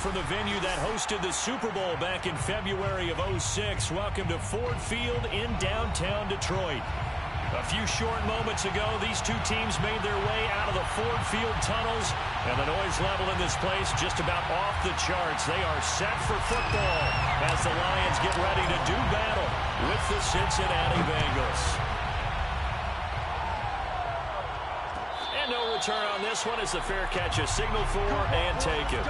from the venue that hosted the Super Bowl back in February of '06. Welcome to Ford Field in downtown Detroit. A few short moments ago, these two teams made their way out of the Ford Field tunnels, and the noise level in this place just about off the charts. They are set for football as the Lions get ready to do battle with the Cincinnati Bengals. And no return on this one as the fair catch is signaled for and taken.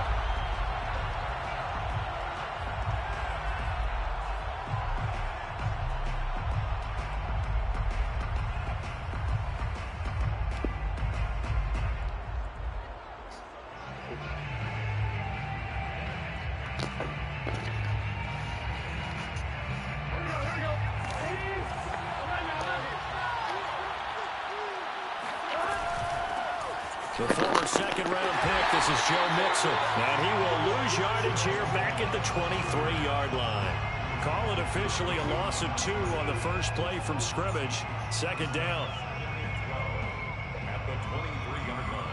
The former second-round pick, this is Joe Mixon, and he will lose yardage here back at the 23-yard line. Call it officially a loss of 2 on the first play from scrimmage. Second down. At the 23-yard line.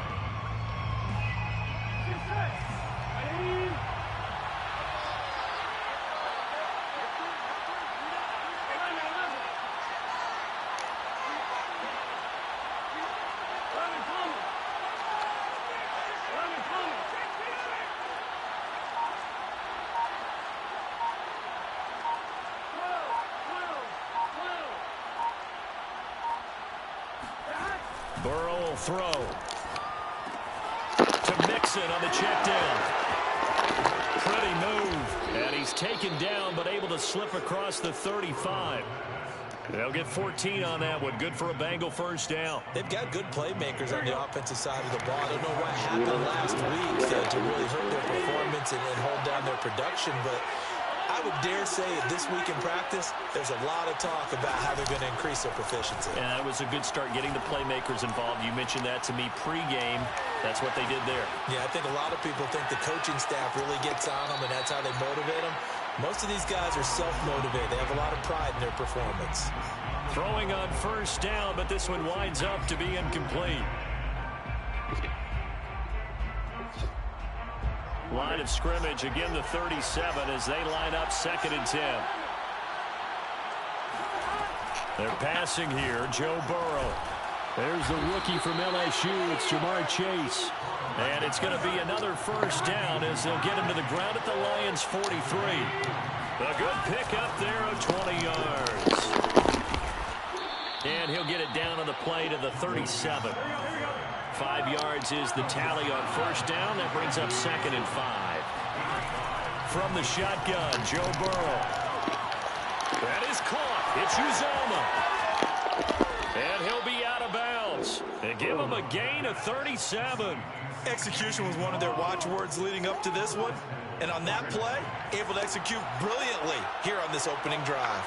Burrow will throw to Mixon on the check down. Pretty move, and he's taken down but able to slip across the 35. They'll get 14 on that one. Good for a Bengal first down. They've got good playmakers on the offensive side of the ball. I don't know what happened last week to really hurt their performance and hold down their production, but I would dare say this week in practice, there's a lot of talk about how they're going to increase their proficiency. And that was a good start getting the playmakers involved. You mentioned that to me pregame. That's what they did there. Yeah, I think a lot of people think the coaching staff really gets on them, and that's how they motivate them. Most of these guys are self-motivated. They have a lot of pride in their performance. Throwing on first down, but this one winds up to be incomplete. Line of scrimmage, again the 37 as they line up 2nd and 10. They're passing here, Joe Burrow. There's the rookie from LSU, it's Jamar Chase. And it's going to be another first down as they'll get him to the ground at the Lions' 43. A good pickup there of 20 yards. And he'll get it down on the play to the 37. 5 yards is the tally on first down. That brings up 2nd and 5. From the shotgun, Joe Burrow. That is caught. It's Uzomah. And he'll be out of bounds. And give him a gain of 37. Execution was one of their watchwords leading up to this one. And on that play, able to execute brilliantly here on this opening drive.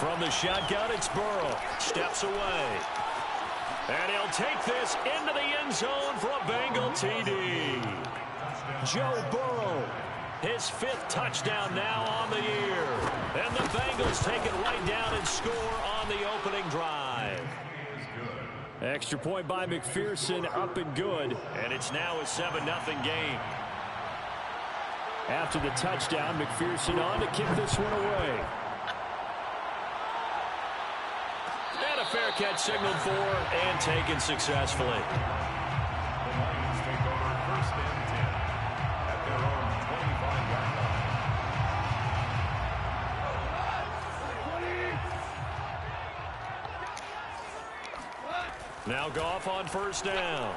From the shotgun, it's Burrow. Steps away. And he'll take this into the end zone for a Bengal TD. Joe Burrow, his 5th touchdown now on the year. And the Bengals take it right down and score on the opening drive. Extra point by McPherson, up and good. And it's now a 7-0 game. After the touchdown, McPherson on to kick this one away. Fair catch signaled for and taken successfully. The Lions take over 1st and 10 at their own 25-yard line. Now Goff on first down.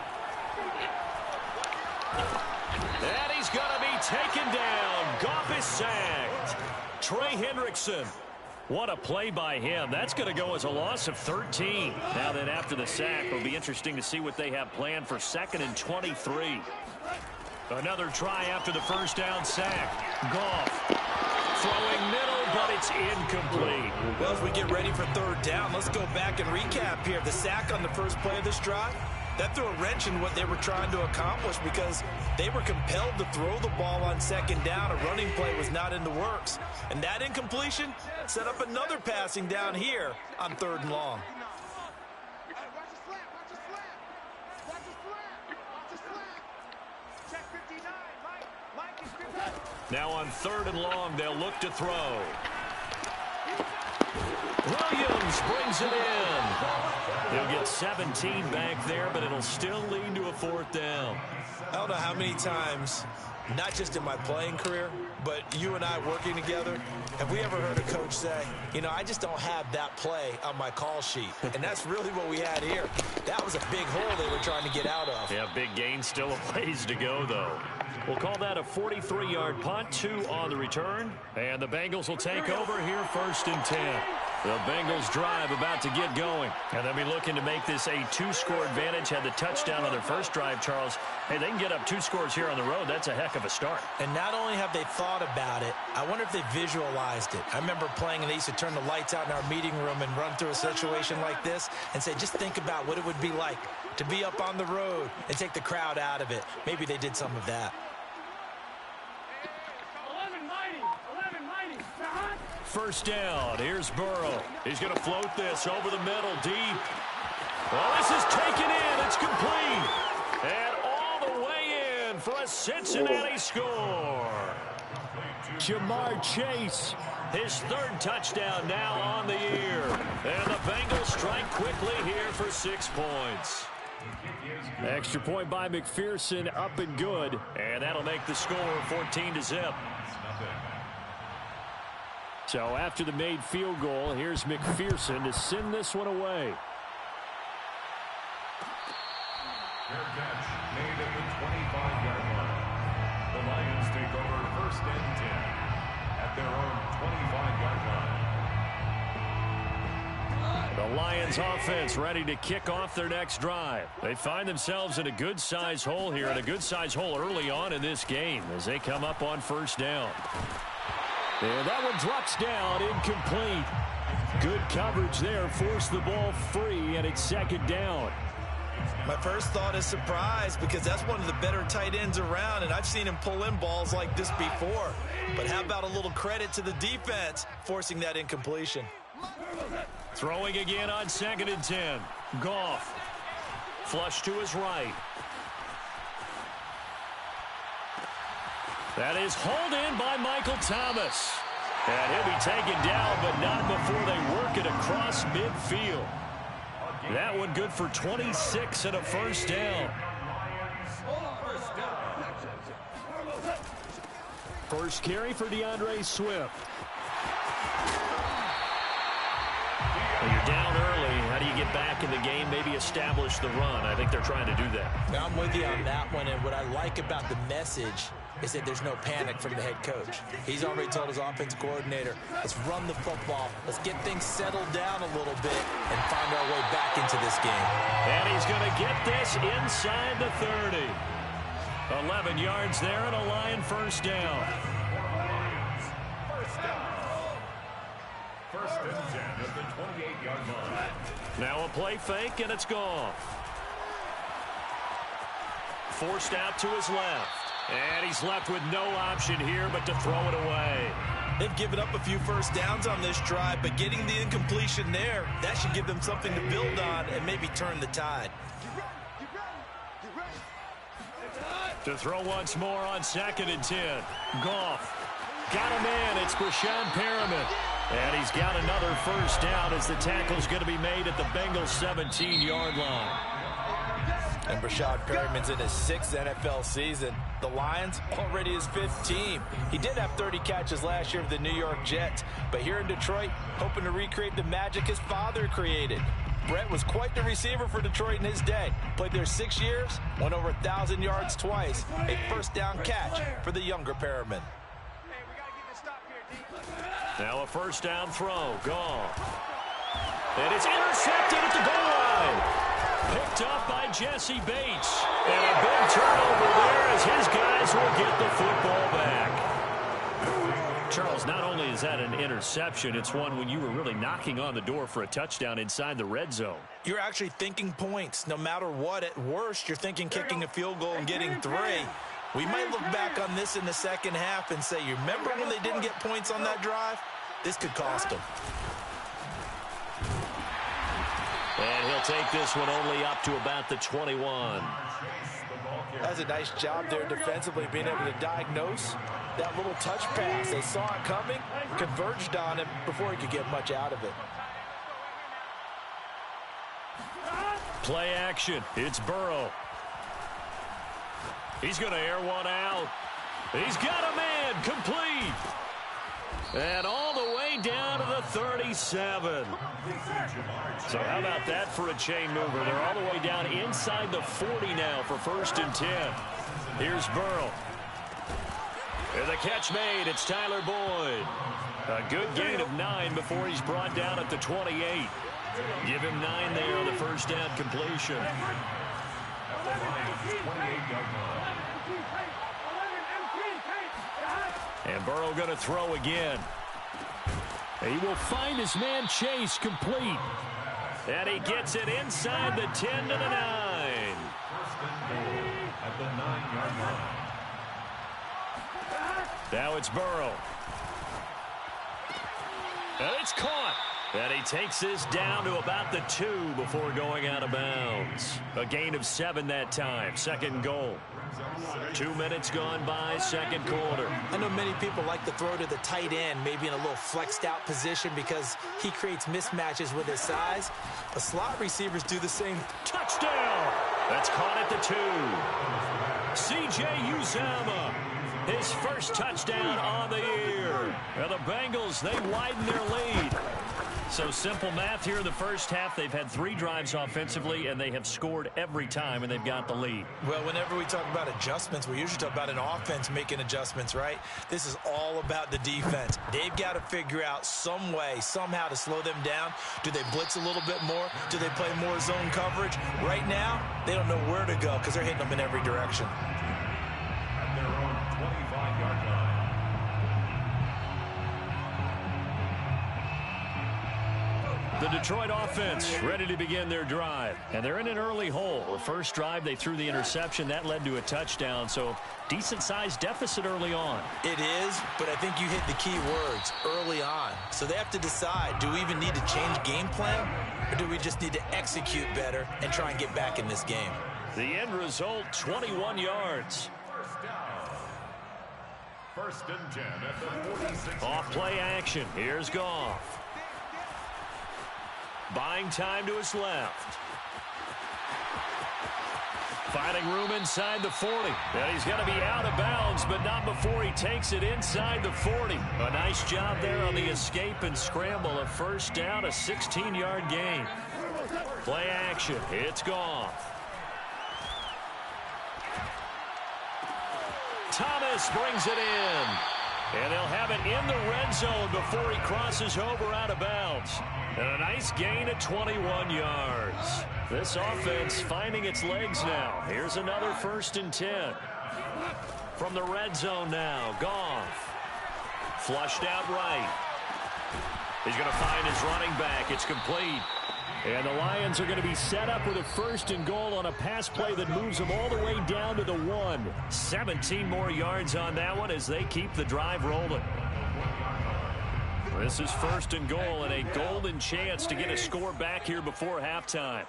And he's going to be taken down. Goff is sacked. Trey Hendrickson. What a play by him. That's going to go as a loss of 13. Now then, after the sack, it'll be interesting to see what they have planned for 2nd and 23. Another try after the first down sack. Goff throwing middle, but it's incomplete. Well, as we get ready for 3rd down, let's go back and recap here. The sack on the first play of this drive, that threw a wrench in what they were trying to accomplish because they were compelled to throw the ball on 2nd down. A running play was not in the works. And that incompletion set up another passing down here on 3rd and long. Now on 3rd and long, they'll look to throw. Williams brings it in. He'll get 17 back there, but it'll still lead to a 4th down. I don't know how many times, not just in my playing career, but you and I working together, have we ever heard a coach say, you know, I just don't have that play on my call sheet. And that's really what we had here. That was a big hole they were trying to get out of. Yeah, big gain, still a ways to go, though. We'll call that a 43-yard punt, 2 on the return. And the Bengals will take over here 1st and 10. The Bengals drive about to get going. And they'll be looking to make this a 2-score advantage. Had the touchdown on their first drive, Charles. Hey, they can get up 2 scores here on the road. That's a heck of a start. And not only have they thought about it, I wonder if they visualized it. I remember playing and they used to turn the lights out in our meeting room and run through a situation like this and say, just think about what it would be like to be up on the road and take the crowd out of it. Maybe they did some of that. First down. Here's Burrow. He's going to float this over the middle deep. Well, this is taken in. It's complete. And all the way in for a Cincinnati score. Jamar Chase, his 3rd touchdown now on the year. And the Bengals strike quickly here for 6 points. Extra point by McPherson, up and good. And that'll make the score 14-0. So after the made field goal, here's McPherson to send this one away. Fair catch made at the 25-yard line. The Lions take over 1st and 10 at their own 25-yard line. The Lions offense ready to kick off their next drive. They find themselves in a good-sized hole here, and a good-sized hole early on in this game as they come up on 1st down. And that one drops down, incomplete. Good coverage there, forced the ball free, and it's 2nd down. My first thought is surprise because that's one of the better tight ends around, and I've seen him pull in balls like this before. But how about a little credit to the defense forcing that incompletion? Throwing again on 2nd and 10. Goff. Flush to his right. That is hauled in by Michael Thomas. And he'll be taken down, but not before they work it across midfield. That one good for 26 and a 1st down. First carry for DeAndre Swift. Well, you're down early. How do you get back in the game? Maybe establish the run. I think they're trying to do that. Now, I'm with you on that one, and what I like about the message is that there's no panic from the head coach. He's already told his offensive coordinator, let's run the football, let's get things settled down a little bit and find our way back into this game. And he's going to get this inside the 30. 11 yards there and a Lion 1st down. 1st and 10 at the 28-yard line. Now a play fake, and it's gone. Forced out to his left. And he's left with no option here but to throw it away. They've given up a few 1st downs on this drive, but getting the incompletion there, that should give them something to build on and maybe turn the tide. To throw once more on 2nd and 10. Goff. Got a man. It's Brashad Perriman. And he's got another 1st down as the tackle's going to be made at the Bengals 17-yard line. And Brashad Perriman's in his 6th NFL season. The Lions already his 5th team. He did have 30 catches last year with the New York Jets, but here in Detroit, hoping to recreate the magic his father created. Brett was quite the receiver for Detroit in his day. Played there 6 years, went over 1,000 yards twice. A 1st down catch for the younger Perriman. Now a 1st down throw. Gone. And it's intercepted at the goal line. Picked up by Jesse Bates. And a big turnover there as his guys will get the football back. Charles, not only is that an interception, it's one when you were really knocking on the door for a touchdown inside the red zone. You're actually thinking points. No matter what, at worst, you're thinking kicking a field goal and getting 3. We might look back on this in the 2nd half and say, you remember when they didn't get points on that drive? This could cost them. And he'll they'll take this one only up to about the 21. That's a nice job there defensively, being able to diagnose that little touch pass. They saw it coming, converged on him before he could get much out of it. Play action. It's Burrow. He's going to air one out. He's got a man complete. And all the way down to the 37. So how about that for a chain mover? They're all the way down inside the 40 now for 1st and 10. Here's Burrow. And the catch made. It's Tyler Boyd. A good gain of 9 before he's brought down at the 28. Give him 9 there on the first down completion. And Burrow going to throw again. He will find his man Chase complete. And he gets it inside the 10 to the 9. At the 9-yard line. Now it's Burrow. And it's caught. And he takes this down to about the 2 before going out of bounds. A gain of 7 that time. 2nd goal. 2 minutes gone by, 2nd quarter. I know many people like to throw to the tight end, maybe in a little flexed out position because he creates mismatches with his size. The slot receivers do the same. Touchdown! That's caught at the 2. C.J. Uzomah, his first touchdown on the year. And the Bengals, they widen their lead. So simple math here in the first half. They've had 3 drives offensively, and they have scored every time, and they've got the lead. Well, whenever we talk about adjustments, we usually talk about an offense making adjustments, right? This is all about the defense. They've got to figure out some way, somehow to slow them down. Do they blitz a little bit more? Do they play more zone coverage? Right now, they don't know where to go because they're hitting them in every direction. At their own 25-yard line. The Detroit offense ready to begin their drive. And they're in an early hole. The first drive, they threw the interception. That led to a touchdown. So decent-sized deficit early on. It is, but I think you hit the key words, early on. So they have to decide, do we even need to change game plan? Or do we just need to execute better and try and get back in this game? The end result, 21 yards. First and 10 at the 46. Off play action. Here's Goff. Buying time to his left. Finding room inside the 40. And he's going to be out of bounds, but not before he takes it inside the 40. A nice job there on the escape and scramble. A first down, a 16-yard gain. Play action. It's Goff. Thomas brings it in. And they'll have it in the red zone before he crosses over out of bounds. And a nice gain of 21 yards. This offense finding its legs now. Here's another 1st and 10. From the red zone now, Goff. Flushed out right. He's going to find his running back. It's complete. And the Lions are going to be set up with a 1st and goal on a pass play that moves them all the way down to the 1. 17 more yards on that one as they keep the drive rolling. This is 1st and goal and a golden chance to get a score back here before halftime.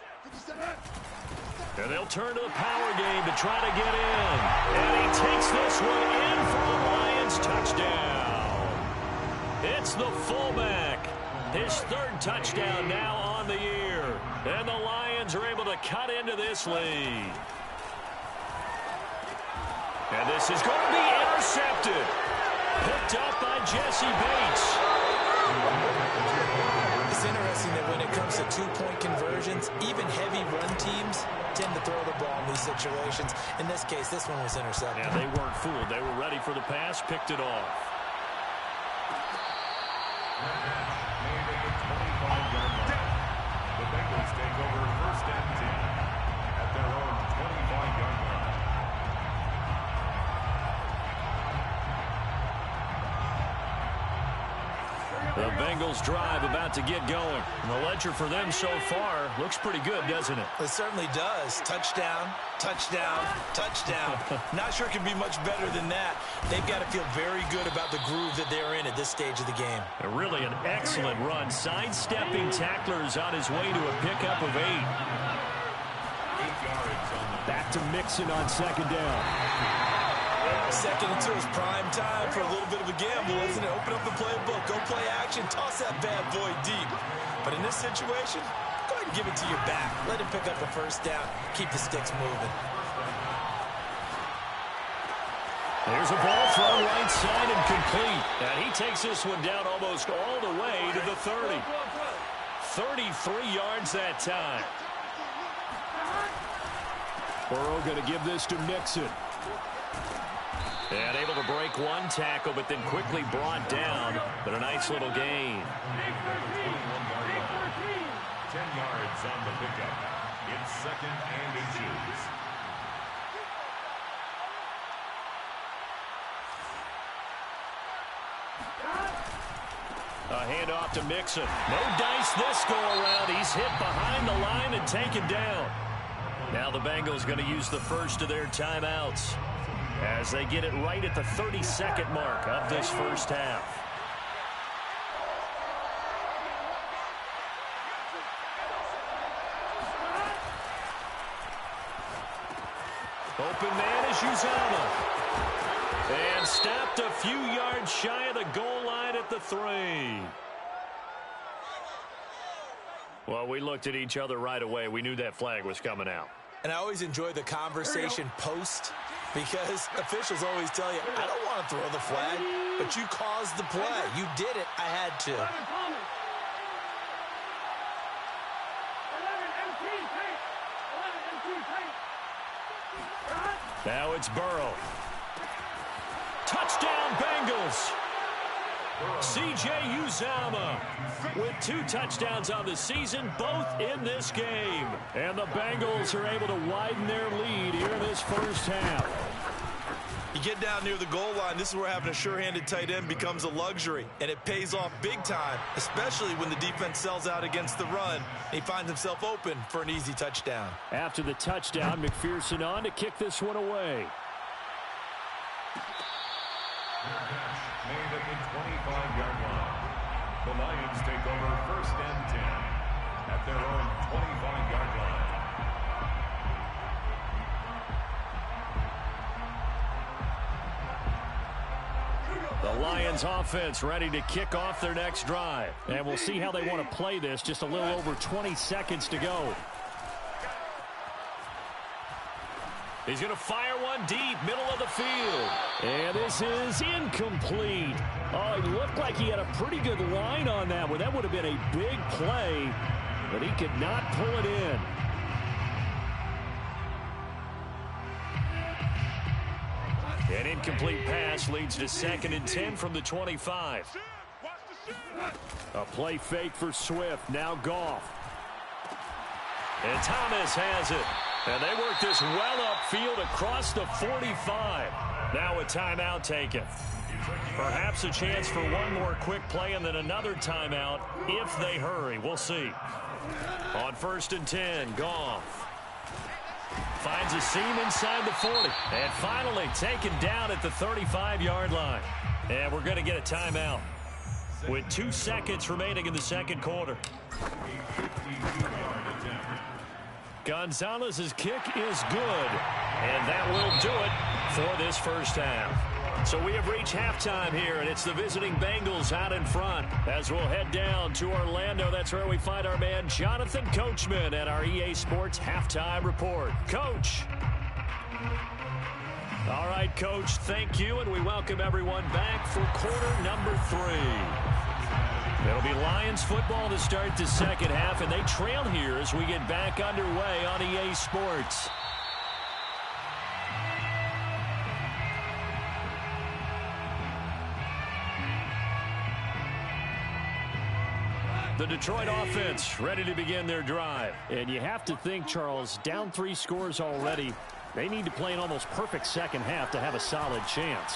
And they'll turn to the power game to try to get in. And he takes this one in for a Lions touchdown. It's the fullback. His 3rd touchdown now on the year. And the Lions are able to cut into this lead. And this is going to be intercepted. Picked up by Jesse Bates. It's interesting that when it comes to 2-point conversions, even heavy run teams tend to throw the ball in these situations. In this case, this one was intercepted. Yeah, they weren't fooled. They were ready for the pass, picked it off. The Bengals take over 1st and 10 at their own 25-yard line. The Bengals drive about to get going. And the ledger for them so far looks pretty good, doesn't it? It certainly does. Touchdown, touchdown, touchdown. Not sure it can be much better than that. They've got to feel very good about the groove that they're in at this stage of the game. Really an excellent run. Sidestepping tacklers on his way to a pickup of 8. 8 yards on the Back to Mixon on second down. Second and 2 is prime time for a little bit of a gamble, isn't it? Open up the playbook, go play action, toss that bad boy deep. But in this situation, go ahead and give it to your back. Let him pick up a first down. Keep the sticks moving. There's a ball thrown right side and complete. And he takes this one down almost all the way to the 30. 33 yards that time. Burrow going to give this to Mixon. And able to break one tackle, but then quickly brought down. But a nice little gain. 10 yards on the pickup. It's second and inches. A handoff to Mixon. No dice this go around. He's hit behind the line and taken down. Now the Bengals going to use the first of their timeouts as they get it right at the 32nd mark of this first half. Open man is Uzomah. And stopped a few yards shy of the goal line at the 3. Well, we looked at each other right away. We knew that flag was coming out. And I always enjoy the conversation post, because officials always tell you, I don't want to throw the flag, but you caused the play. You did it. I had to. Now it's Burrow. Touchdown, Bengals. C.J. Uzomah with 2 touchdowns on the season, both in this game. And the Bengals are able to widen their lead here in this first half. You get down near the goal line, this is where having a sure-handed tight end becomes a luxury, and it pays off big time, especially when the defense sells out against the run, and he finds himself open for an easy touchdown. After the touchdown, McPherson on to kick this one away. Made at the 25-yard line. The Lions take over first and 10 at their own 25-yard line. The Lions offense ready to kick off their next drive. And we'll see how they want to play this. Just a little over 20 seconds to go. He's going to fire one deep, middle of the field. And this is incomplete. Oh, it looked like he had a pretty good line on that one. That would have been a big play, but he could not pull it in. An incomplete pass leads to 2nd and 10 from the 25. A play fake for Swift. Now Goff. And Thomas has it. And they work this well upfield across the 45. Now a timeout taken. Perhaps a chance for one more quick play and then another timeout if they hurry. We'll see. On 1st and 10, Goff. Finds a seam inside the 40. And finally taken down at the 35-yard line. And we're going to get a timeout with 2 seconds remaining in the second quarter. Gonzalez's kick is good, and that will do it for this first half. So we have reached halftime here, and it's the visiting Bengals out in front. As we'll head down to Orlando, that's where we find our man Jonathan Coachman at our EA Sports Halftime Report. Coach. All right, Coach, thank you, and we welcome everyone back for quarter number 3. It'll be Lions football to start the second half, and they trail here as we get back underway on EA Sports. The Detroit offense ready to begin their drive. And you have to think, Charles, down 3 scores already. They need to play an almost perfect second half to have a solid chance.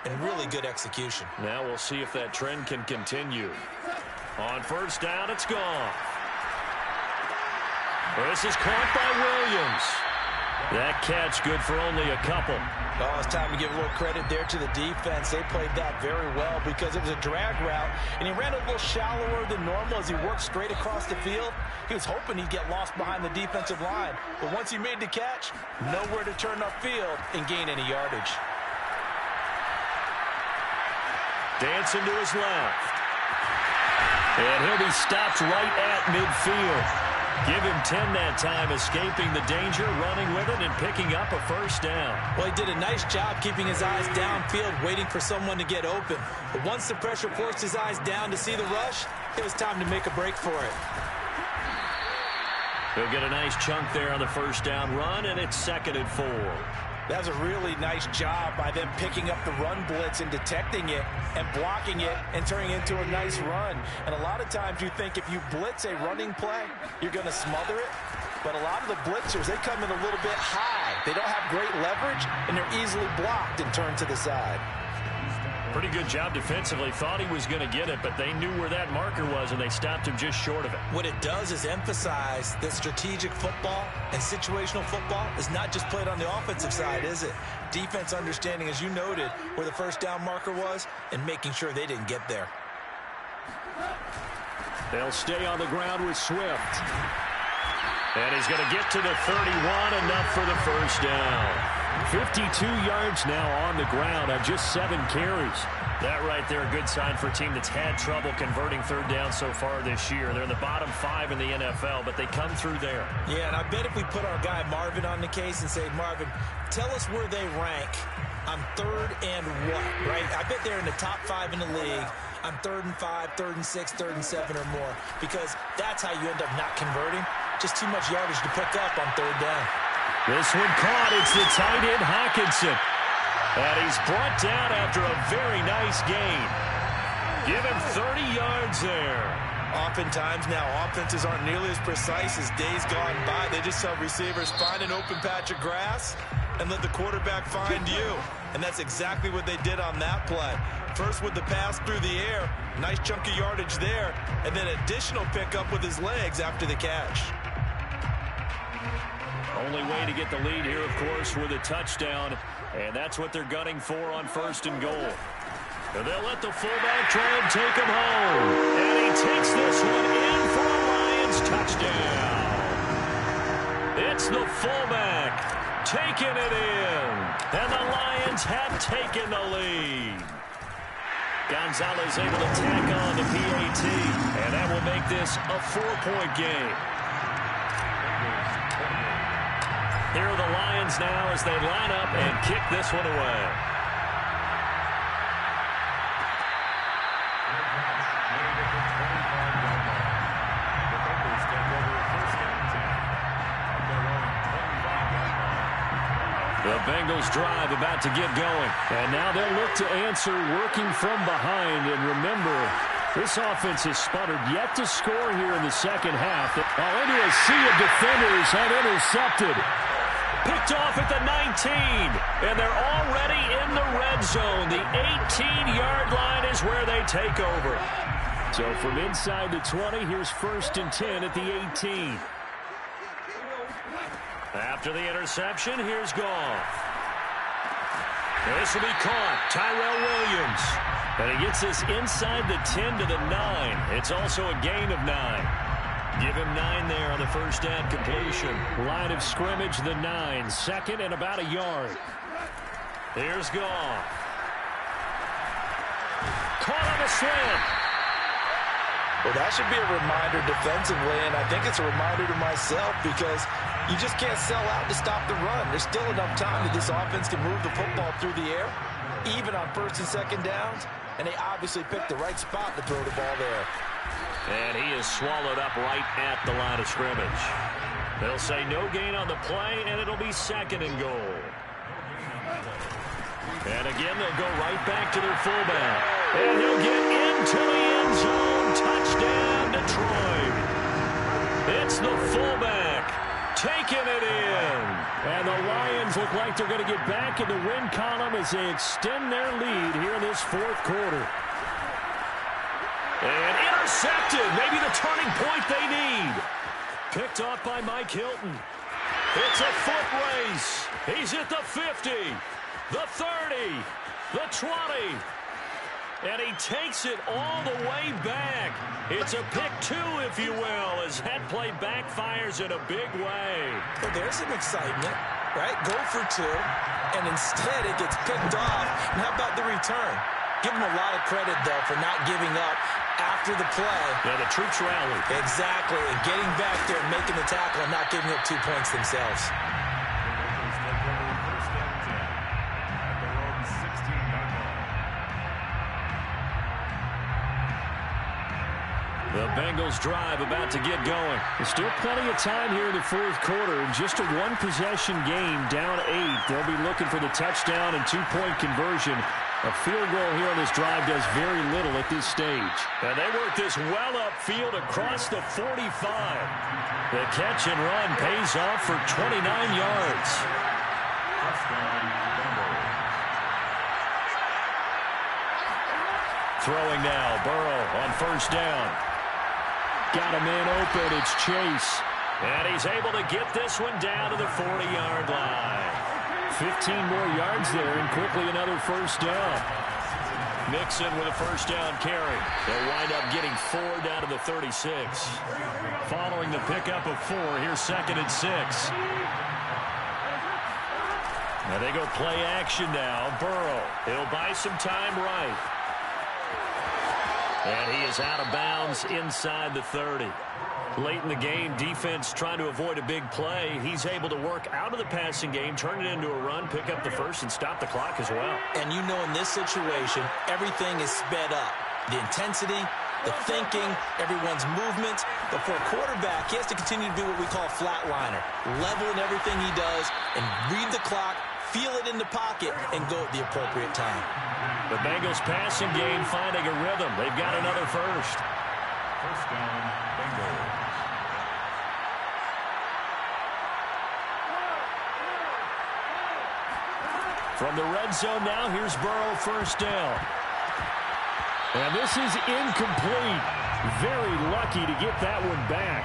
and really good execution. Now we'll see if that trend can continue. On first down, it's gone. This is caught by Williams. That catch good for only a couple. Oh, it's time to give a little credit there to the defense. They played that very well because it was a drag route, and he ran a little shallower than normal as he worked straight across the field. He was hoping he'd get lost behind the defensive line, but once he made the catch, nowhere to turn upfield and gain any yardage. Dancing to his left. And he'll be stopped right at midfield. Give him 10 that time, escaping the danger, running with it, and picking up a first down. Well, he did a nice job keeping his eyes downfield, waiting for someone to get open. But once the pressure forced his eyes down to see the rush, it was time to make a break for it. He'll get a nice chunk there on the first down run, and it's 2nd and 4. That was a really nice job by them picking up the run blitz and detecting it and blocking it and turning it into a nice run. And a lot of times you think if you blitz a running play, you're going to smother it. But a lot of the blitzers, they come in a little bit high. They don't have great leverage, and they're easily blocked and turned to the side. Pretty good job defensively. Thought he was going to get it, but they knew where that marker was, and they stopped him just short of it. What it does is emphasize that strategic football and situational football is not just played on the offensive side, is it? Defense understanding, as you noted, where the first down marker was and making sure they didn't get there. They'll stay on the ground with Swift. And he's going to get to the 31, enough for the first down. 52 yards now on the ground on just 7 carries. That right there, a good sign for a team that's had trouble converting third down so far this year. They're in the bottom 5 in the NFL, but they come through there. Yeah, and I bet if we put our guy Marvin on the case and say, Marvin, tell us where they rank on 3rd and what, right? I bet they're in the top 5 in the league on 3rd and 5, 3rd and 6, 3rd and 7 or more, because that's how you end up not converting. Just too much yardage to pick up on 3rd down. This one caught. It's the tight end, Hockenson. And he's brought down after a very nice gain. Give him 30 yards there. Oftentimes now, offenses aren't nearly as precise as days gone by. They just tell receivers, find an open patch of grass and let the quarterback find you. And that's exactly what they did on that play. First with the pass through the air, nice chunk of yardage there, and then additional pickup with his legs after the catch. Only way to get the lead here, of course, with a touchdown, and that's what they're gunning for on 1st and goal. And they'll let the fullback try and take him home. And he takes this one in for a Lions touchdown. It's the fullback taking it in. And the Lions have taken the lead. Gonzalez able to tack on the PAT. And that will make this a 4-point game. Here are the Lions now as they line up and kick this one away. The Bengals drive about to get going. And now they'll look to answer working from behind. And remember, this offense has sputtered yet to score here in the second half. Into a sea of defenders and intercepted. Picked off at the 19, and they're already in the red zone. The 18-yard line is where they take over. So from inside the 20, here's 1st and 10 at the 18. After the interception, here's Goff. This will be caught. Tyrell Williams. And he gets this inside the 10 to the 9. It's also a gain of 9. Give him 9 there on the first down completion. Line of scrimmage, the 9. 2nd and about a yard. Here's Goff. Caught on the slant. Well, that should be a reminder defensively, and I think it's a reminder to myself because you just can't sell out to stop the run. There's still enough time that this offense can move the football through the air, even on 1st and 2nd downs, and they obviously picked the right spot to throw the ball there. And he is swallowed up right at the line of scrimmage. They'll say no gain on the play, and it'll be 2nd and goal. And again, they'll go right back to their fullback. And he'll get into the end zone. Touchdown, Detroit. It's the fullback taking it in. And the Lions look like they're going to get back in the win column as they extend their lead here in this fourth quarter. And intercepted. Maybe the turning point they need. Picked off by Mike Hilton. It's a foot race. He's at the 50, the 30, the 20. And he takes it all the way back. It's a pick two, if you will, as that play backfires in a big way. Well, there's some excitement, right? Go for two, and instead it gets picked off. And how about the return? Give him a lot of credit, though, for not giving up after the play. Yeah, the troops rallied. Exactly, and getting back there and making the tackle and not giving up 2 points themselves. The Bengals drive about to get going. There's still plenty of time here in the fourth quarter. In just a one-possession game, down 8. They'll be looking for the touchdown and two-point conversion. A field goal here on this drive does very little at this stage. And they work this well upfield across the 45. The catch and run pays off for 29 yards. Throwing now, Burrow on first down. Got a man open, it's Chase. And he's able to get this one down to the 40-yard line. 15 more yards there and quickly another first down. Mixon with a first down carry. They'll wind up getting 4 down to the 36. Following the pickup of 4, here's 2nd and 6. Now they go play action now. Burrow, he'll buy some time right. And he is out of bounds inside the 30. Late in the game, defense trying to avoid a big play. He's able to work out of the passing game, turn it into a run, pick up the first, and stop the clock as well. And you know in this situation, everything is sped up. The intensity, the thinking, everyone's movements. But for a quarterback, he has to continue to do what we call a flatliner. Level in everything he does and read the clock, feel it in the pocket, and go at the appropriate time. The Bengals passing game finding a rhythm. They've got another first. First down, Bengals. From the red zone now, here's Burrow, first down. And this is incomplete. Very lucky to get that one back.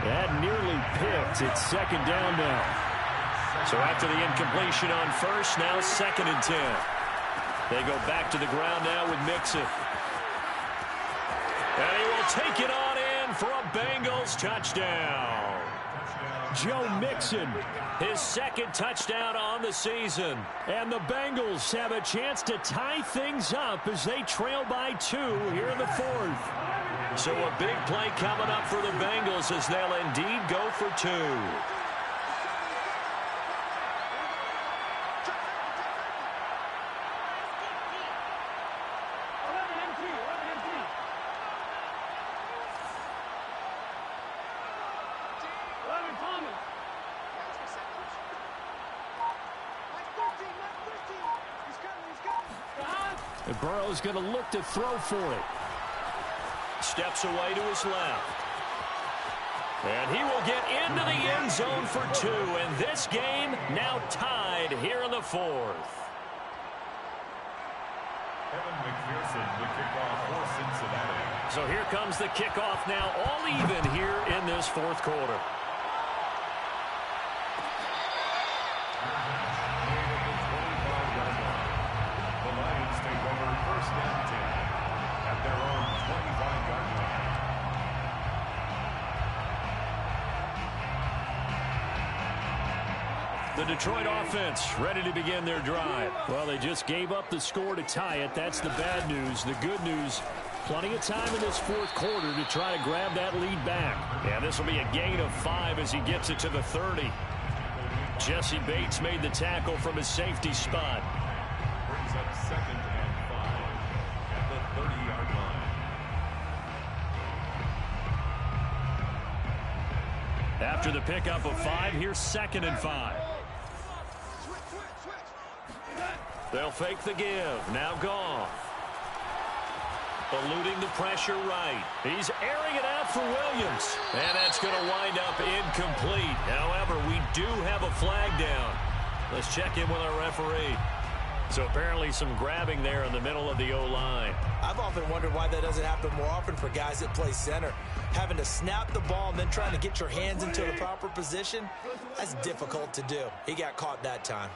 That nearly picked. It's 2nd down now. So after the incompletion on first, now 2nd and 10. They go back to the ground now with Mixon. And he will take it on in for a Bengals touchdown. Joe Mixon, his 2nd touchdown on the season. And the Bengals have a chance to tie things up as they trail by 2 here in the 4th. So a big play coming up for the Bengals as they'll indeed go for 2. And Burrow's going to look to throw for it. Steps away to his left. And he will get into the end zone for 2. And this game now tied here in the 4th. Kevin McPherson, the kickoff for Cincinnati. So here comes the kickoff now, all even here in this 4th quarter. The Detroit offense ready to begin their drive. Well, they just gave up the score to tie it. That's the bad news. The good news, plenty of time in this 4th quarter to try to grab that lead back. And this will be a gain of 5 as he gets it to the 30. Jesse Bates made the tackle from his safety spot. Brings up 2nd and 5 at the 30-yard line. After the pickup of 5, here's 2nd and 5. They'll fake the give. Now Goff. Eluding the pressure right. He's airing it out for Williams. And that's going to wind up incomplete. However, we do have a flag down. Let's check in with our referee. So apparently some grabbing there in the middle of the O-line. I've often wondered why that doesn't happen more often for guys that play center. Having to snap the ball and then trying to get your hands into the proper position, that's difficult to do. He got caught that time.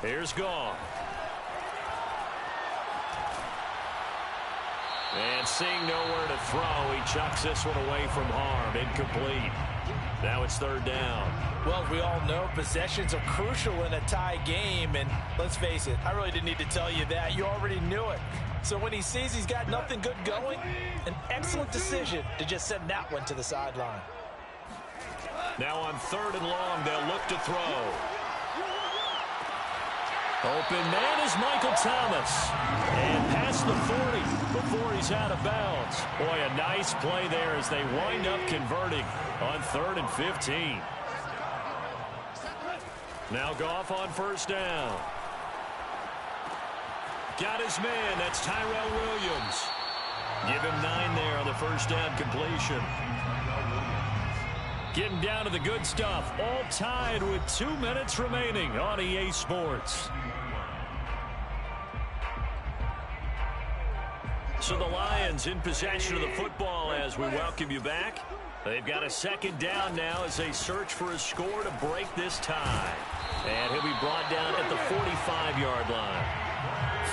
Here's Goff. And seeing nowhere to throw, he chucks this one away from harm. Incomplete. Now it's third down. Well, we all know possessions are crucial in a tie game, and let's face it, I really didn't need to tell you that. You already knew it. So when he sees he's got nothing good going, an excellent decision to just send that one to the sideline. Now on third and long, they'll look to throw. Open man is Michael Thomas. And past the 40 before he's out of bounds. Boy, a nice play there as they wind up converting on 3rd and 15. Now Goff on first down. Got his man. That's Tyrell Williams. Give him 9 there on the first down completion. Getting down to the good stuff. All tied with 2 minutes remaining on EA Sports. So the Lions in possession of the football as we welcome you back. They've got a second down now as they search for a score to break this tie. And he'll be brought down at the 45-yard line.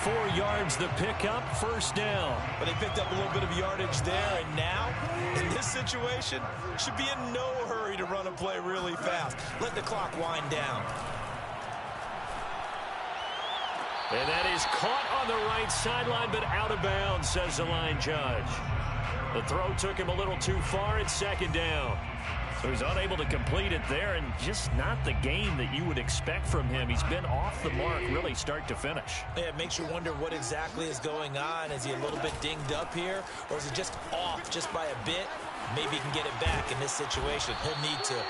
4 yards the pickup, first down. But they picked up a little bit of yardage there, and now, in this situation, should be in no hurry to run a play really fast. Let the clock wind down. And that is caught on the right sideline, but out of bounds, says the line judge. The throw took him a little too far. It's second down. So he's unable to complete it there, and just not the game that you would expect from him. He's been off the mark really start to finish. Yeah, it makes you wonder what exactly is going on. Is he a little bit dinged up here, or is he just off just by a bit? Maybe he can get it back in this situation. He'll need to.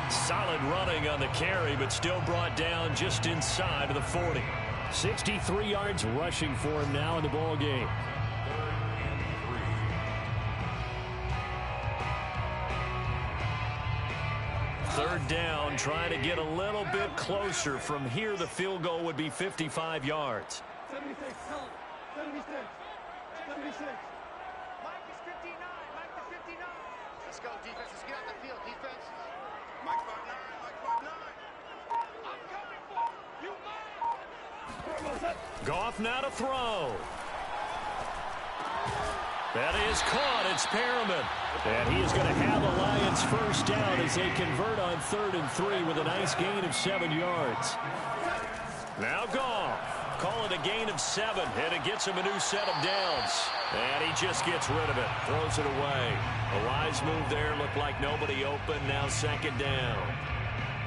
Solid running on the carry, but still brought down just inside of the 40. 63 yards rushing for him now in the ball game. Third down, trying to get a little bit closer. From here, the field goal would be 55 yards. 76, 76, 76. Mike is 59, Mike is 59. Let's go, defense. Let's get out the field, defense. Mike 59, Mike 59. I'm coming for you, Mike. Goff now to throw. That is caught. It's Perriman. And he is going to have the Lions first down as they convert on 3rd and 3 with a nice gain of 7 yards. Now Goff. Call it a gain of 7, and it gets him a new set of downs. And he just gets rid of it. Throws it away. A wise move there. Looked like nobody open. Now second down.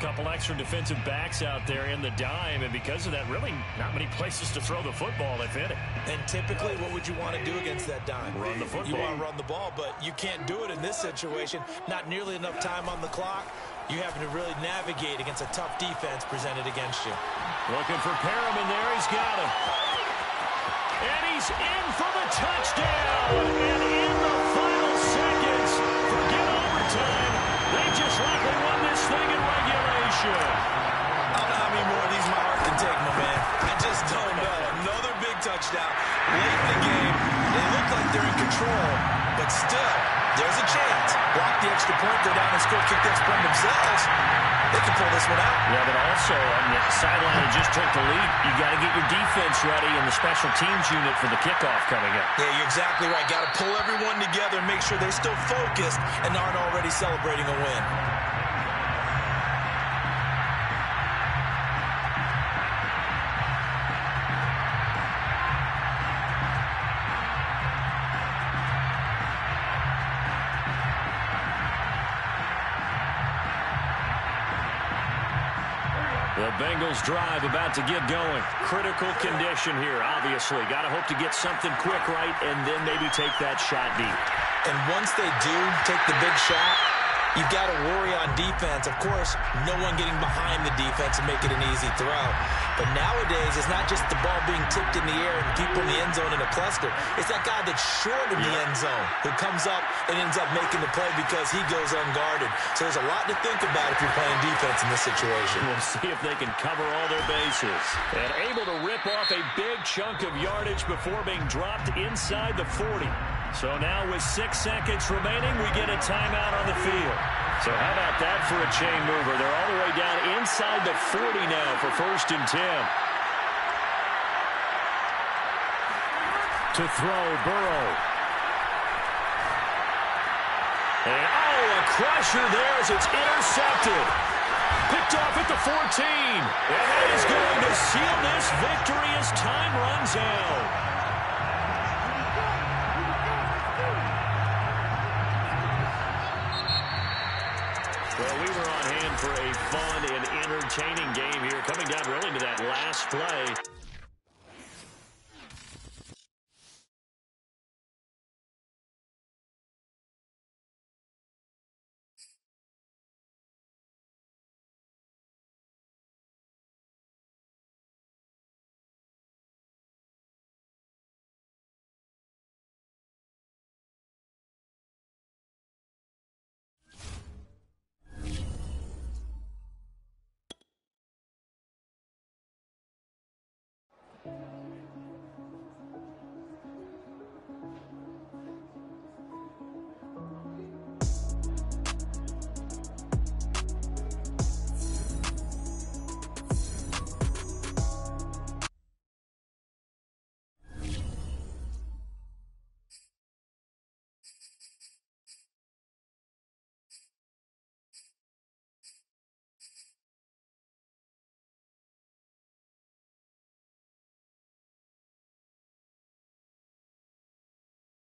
Couple extra defensive backs out there in the dime, and because of that, really not many places to throw the football if hit it. And typically, what would you want to do against that dime? Run the football. You want to run the ball, but you can't do it in this situation. Not nearly enough time on the clock. You having to really navigate against a tough defense presented against you. Looking for Perriman there. He's got him. And he's in for the touchdown. And in the final seconds, forget overtime. They just likely won this thing in regulation. I don't know how many more of these my heart can take, my man. I just don't know. Another big touchdown. Late in the game, they look like they're in control, but still, there's a chance. Block the extra point, go down and score, kick the extra point themselves. They can pull this one out. Yeah, but also on the sideline that just took the lead, you got to get your defense ready and the special teams unit for the kickoff coming up. Yeah, you're exactly right. Got to pull everyone together and make sure they're still focused and aren't already celebrating a win. The Bengals drive about to get going. Critical condition here, obviously. Got to hope to get something quick right and then maybe take that shot deep. And once they do take the big shot, You've got to worry on defense. Of course, no one getting behind the defense and make it an easy throw. But nowadays, it's not just the ball being tipped in the air and people in the end zone in a cluster. It's that guy that's short in the end zone who comes up and ends up making the play because he goes unguarded. So there's a lot to think about if you're playing defense in this situation. We'll see if they can cover all their bases. And able to rip off a big chunk of yardage before being dropped inside the 40. So now with 6 seconds remaining, we get a timeout on the field. So how about that for a chain mover? They're all the way down inside the 40 now for 1st and 10. To throw, Burrow. And, a crusher there as it's intercepted. Picked off at the 14. And that is going to seal this victory as time runs out. Well, we were on hand for a fun and entertaining game here, coming down really to that last play.